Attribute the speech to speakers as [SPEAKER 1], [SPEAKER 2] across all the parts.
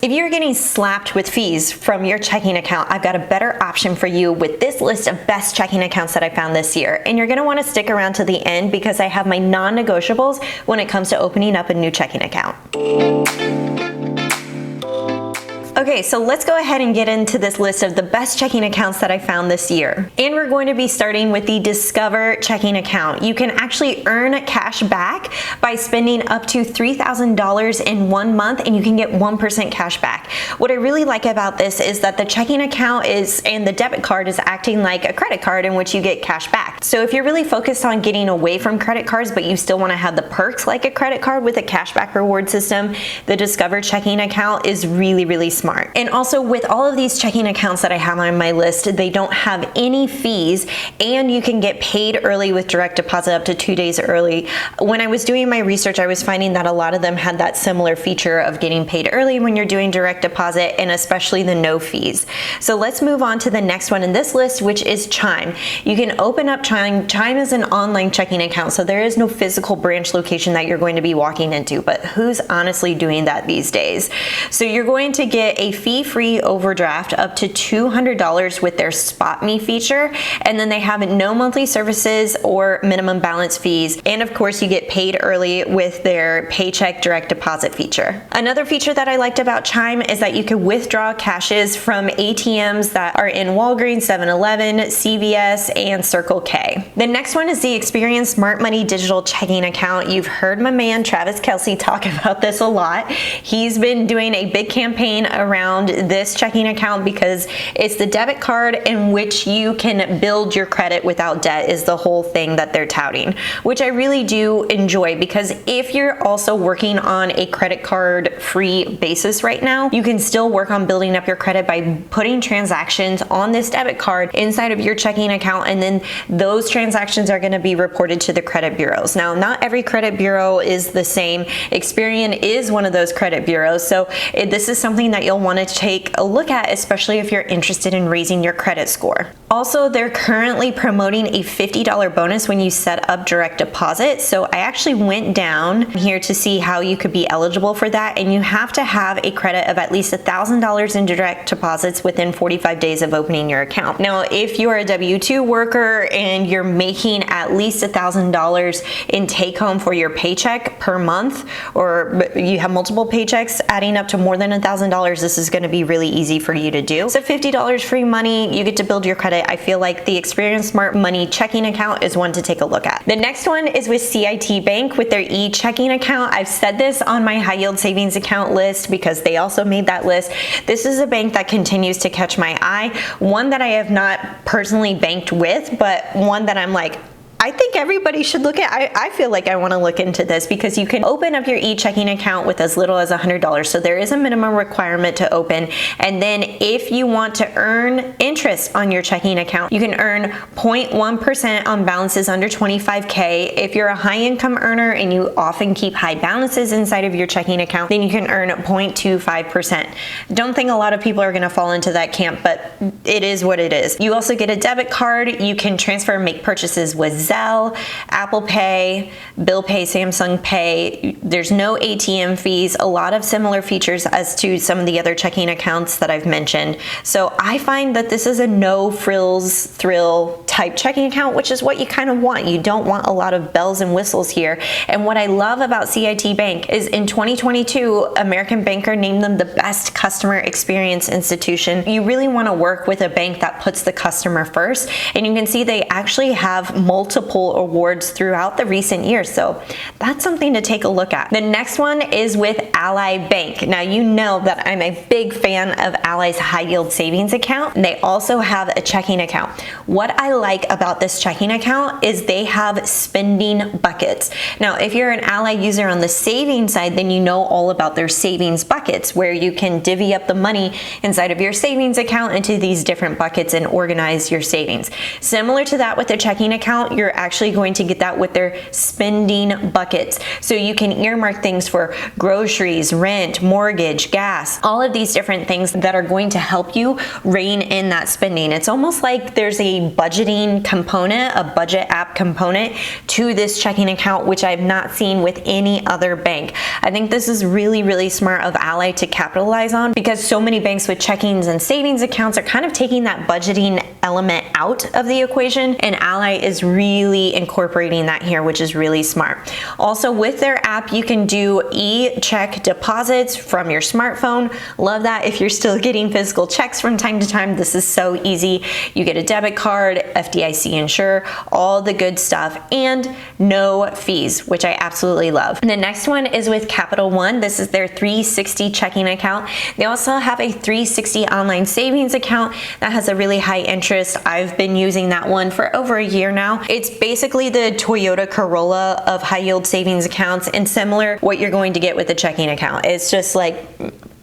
[SPEAKER 1] If you're getting slapped with fees from your checking account, I've got a better option for you with this list of best checking accounts that I found this year. And you're gonna wanna stick around to the end because I have my non-negotiables when it comes to opening up a new checking account. Okay, so let's go ahead and get into this list of the best checking accounts that I found this year. And we're going to be starting with the Discover checking account. You can actually earn cash back by spending up to $3,000 in 1 month, and you can get 1% cash back. What I really like about this is that the checking account and the debit card is acting like a credit card in which you get cash back. So if you're really focused on getting away from credit cards, but you still want to have the perks like a credit card with a cashback reward system, the Discover checking account is really, really smart. And also with all of these checking accounts that I have on my list, they don't have any fees, and you can get paid early with direct deposit up to 2 days early. When I was doing my research, I was finding that a lot of them had that similar feature of getting paid early when you're doing direct deposit, and especially the no fees. So let's move on to the next one in this list, which is Chime. You can open up Chime. Chime is an online checking account, so there is no physical branch location that you're going to be walking into, but who's honestly doing that these days? So you're going to get a fee-free overdraft up to $200 with their Spot Me feature, and then they have no monthly services or minimum balance fees, and of course you get paid early with their paycheck direct deposit feature. Another feature that I liked about Chime is that you can withdraw cashes from ATMs that are in Walgreens, 7-Eleven, CVS, and Circle K. The next one is the Experian Smart Money digital checking account. You've heard my man Travis Kelsey talk about this a lot. He's been doing a big campaign around this checking account because it's the debit card in which you can build your credit without debt is the whole thing that they're touting, which I really do enjoy, because if you're also working on a credit card free basis right now, you can still work on building up your credit by putting transactions on this debit card inside of your checking account, and then those transactions are going to be reported to the credit bureaus. Now, not every credit bureau is the same. Experian is one of those credit bureaus, so this is something that you'll want to take a look at, especially if you're interested in raising your credit score. Also, they're currently promoting a $50 bonus when you set up direct deposit. So I actually went down here to see how you could be eligible for that, and you have to have a credit of at least $1,000 in direct deposits within 45 days of opening your account. Now, if you're a W-2 worker and you're making at least $1,000 in take home for your paycheck per month, or you have multiple paychecks adding up to more than $1,000, this is going to be really easy for you to do. So $50 free money, you get to build your credit. I feel like the Experian Smart Money checking account is one to take a look at. The next one is with CIT Bank with their e-checking account. I've said this on my high yield savings account list because they also made that list. This is a bank that continues to catch my eye. One that I have not personally banked with, but one that I'm like, I think everybody should look at. I feel like I want to look into this because you can open up your e-checking account with as little as $100. So there is a minimum requirement to open. And then if you want to earn interest on your checking account, you can earn 0.1% on balances under 25K. If you're a high income earner and you often keep high balances inside of your checking account, then you can earn 0.25%. Don't think a lot of people are going to fall into that camp, but it is what it is. You also get a debit card. You can transfer and make purchases with Zelle, Apple Pay, Bill Pay, Samsung Pay. There's no ATM fees, a lot of similar features as to some of the other checking accounts that I've mentioned. So I find that this is a no frills, thrill type checking account, which is what you kind of want. You don't want a lot of bells and whistles here. And what I love about CIT Bank is in 2022, American Banker named them the best customer experience institution. You really want to work with a bank that puts the customer first. And you can see they actually have multiple awards throughout the recent years. So that's something to take a look at. The next one is with Ally Bank. Now, you know that I'm a big fan of Ally's high yield savings account. And they also have a checking account. What I like about this checking account is they have spending buckets. Now, if you're an Ally user on the savings side, then you know all about their savings buckets where you can divvy up the money inside of your savings account into these different buckets and organize your savings. Similar to that with the checking account, you're you're actually going to get that with their spending buckets. So you can earmark things for groceries, rent, mortgage, gas, all of these different things that are going to help you rein in that spending. It's almost like there's a budgeting component, a budget app component to this checking account, which I've not seen with any other bank. I think this is really, really smart of Ally to capitalize on, because so many banks with checkings and savings accounts are kind of taking that budgeting element out of the equation, and Ally is really incorporating that here, which is really smart. Also, with their app, you can do e-check deposits from your smartphone. Love that. If you're still getting physical checks from time to time, this is so easy. You get a debit card, FDIC insure, all the good stuff, and no fees, which I absolutely love. And the next one is with Capital One. This is their 360 checking account. They also have a 360 online savings account that has a really high interest. I've been using that one for over a year now. It's basically the Toyota Corolla of high yield savings accounts, and similar what you're going to get with a checking account. It's just like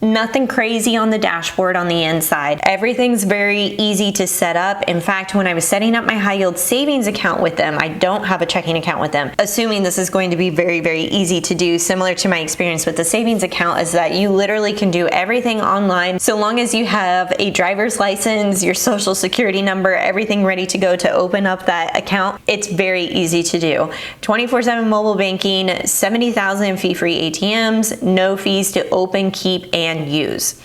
[SPEAKER 1] nothing crazy on the dashboard on the inside. Everything's very easy to set up. In fact, when I was setting up my high yield savings account with them, I don't have a checking account with them, assuming this is going to be very, very easy to do. Similar to my experience with the savings account is that you literally can do everything online. So long as you have a driver's license, your social security number, everything ready to go to open up that account, it's very easy to do. 24/7 mobile banking, 70,000 fee-free ATMs, no fees to open, keep, and use.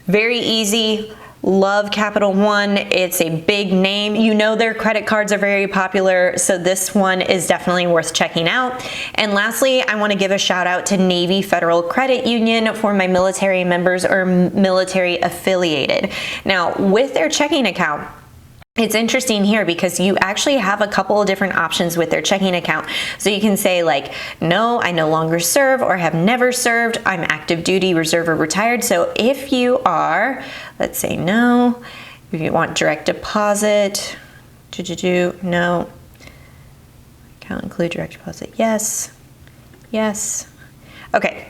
[SPEAKER 1] Very easy. Love Capital One. It's a big name. You know their credit cards are very popular, so this one is definitely worth checking out. And lastly, I want to give a shout out to Navy Federal Credit Union for my military members or military affiliated. Now, with their checking account, it's interesting here because you actually have a couple of different options with their checking account. So you can say like, no, I no longer serve or have never served. I'm active duty, reserve, or retired. So if you are, let's say no. If you want direct deposit, no. Account include direct deposit, yes, yes. Okay.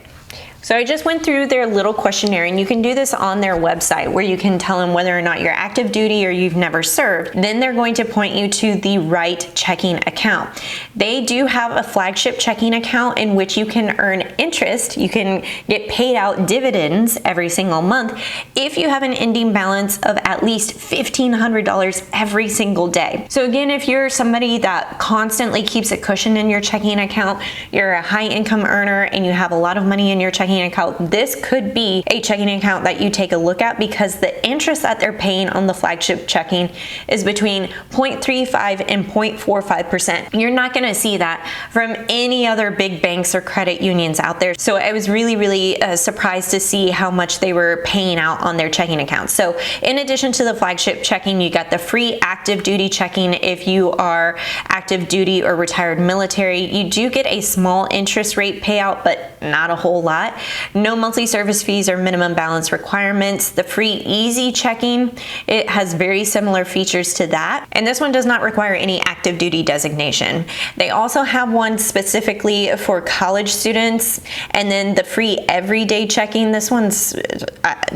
[SPEAKER 1] So I just went through their little questionnaire, and you can do this on their website where you can tell them whether or not you're active duty or you've never served. Then they're going to point you to the right checking account. They do have a flagship checking account in which you can earn interest. You can get paid out dividends every single month if you have an ending balance of at least $1,500 every single day. So again, if you're somebody that constantly keeps a cushion in your checking account, you're a high income earner and you have a lot of money in your checking account, this could be a checking account that you take a look at, because the interest that they're paying on the flagship checking is between 0.35 and 0.45%. You're not going to see that from any other big banks or credit unions out there. So I was really surprised to see how much they were paying out on their checking accounts. So in addition to the flagship checking, you got the free active duty checking. If you are active duty or retired military, you do get a small interest rate payout, but not a whole lot. No monthly service fees or minimum balance requirements. The free easy checking, it has very similar features to that. And this one does not require any active duty designation. They also have one specifically for college students. And then the free everyday checking, this one's,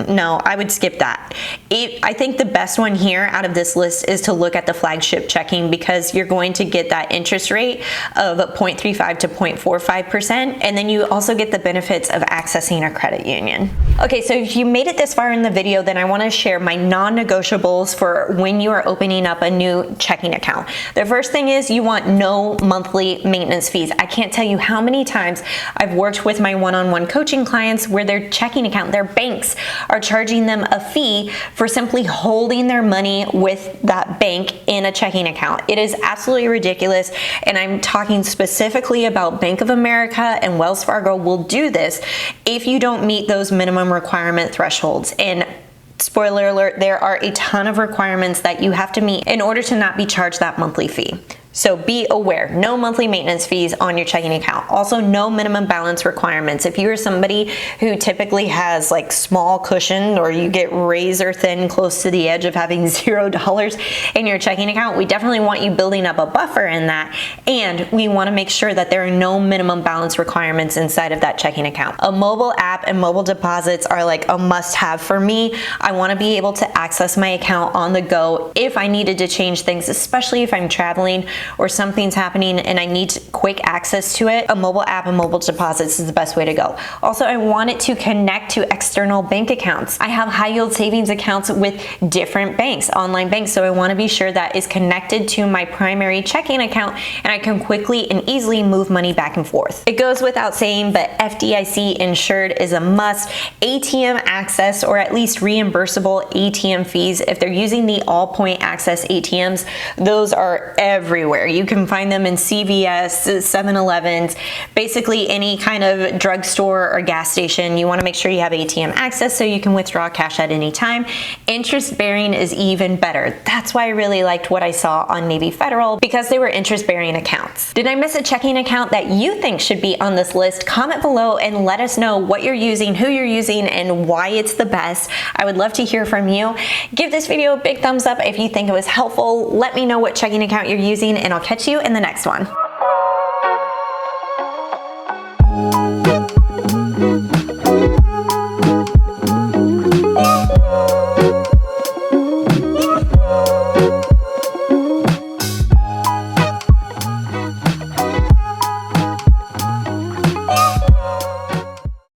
[SPEAKER 1] no, I would skip that. I think the best one here out of this list is to look at the flagship checking, because you're going to get that interest rate of 0.35 to 0.45%. And then you also get the benefits of accessing a credit union. Okay, so if you made it this far in the video, then I want to share my non-negotiables for when you are opening up a new checking account. The first thing is you want no monthly maintenance fees. I can't tell you how many times I've worked with my one-on-one coaching clients where their checking account, their banks are charging them a fee for simply holding their money with that bank in a checking account. It is absolutely ridiculous, and I'm talking specifically about Bank of America and Wells Fargo will do this if you don't meet those minimum requirement thresholds. And spoiler alert, there are a ton of requirements that you have to meet in order to not be charged that monthly fee. So be aware, no monthly maintenance fees on your checking account. Also, no minimum balance requirements. If you are somebody who typically has like small cushion, or you get razor thin close to the edge of having $0 in your checking account, we definitely want you building up a buffer in that. And we want to make sure that there are no minimum balance requirements inside of that checking account. A mobile app and mobile deposits are like a must-have for me. I want to be able to access my account on the go if I needed to change things, especially if I'm traveling or something's happening and I need quick access to it, a mobile app and mobile deposits is the best way to go. Also, I want it to connect to external bank accounts. I have high yield savings accounts with different banks, online banks, so I want to be sure that is connected to my primary checking account and I can quickly and easily move money back and forth. It goes without saying, but FDIC insured is a must. ATM access, or at least reimbursable ATM fees. If they're using the all point access ATMs, those are everywhere. You can find them in CVS, 7-Elevens, basically any kind of drugstore or gas station. You want to make sure you have ATM access so you can withdraw cash at any time. Interest bearing is even better. That's why I really liked what I saw on Navy Federal, because they were interest bearing accounts. Did I miss a checking account that you think should be on this list? Comment below and let us know what you're using, who you're using, and why it's the best. I would love to hear from you. Give this video a big thumbs up if you think it was helpful. Let me know what checking account you're using, and I'll catch you in the next one.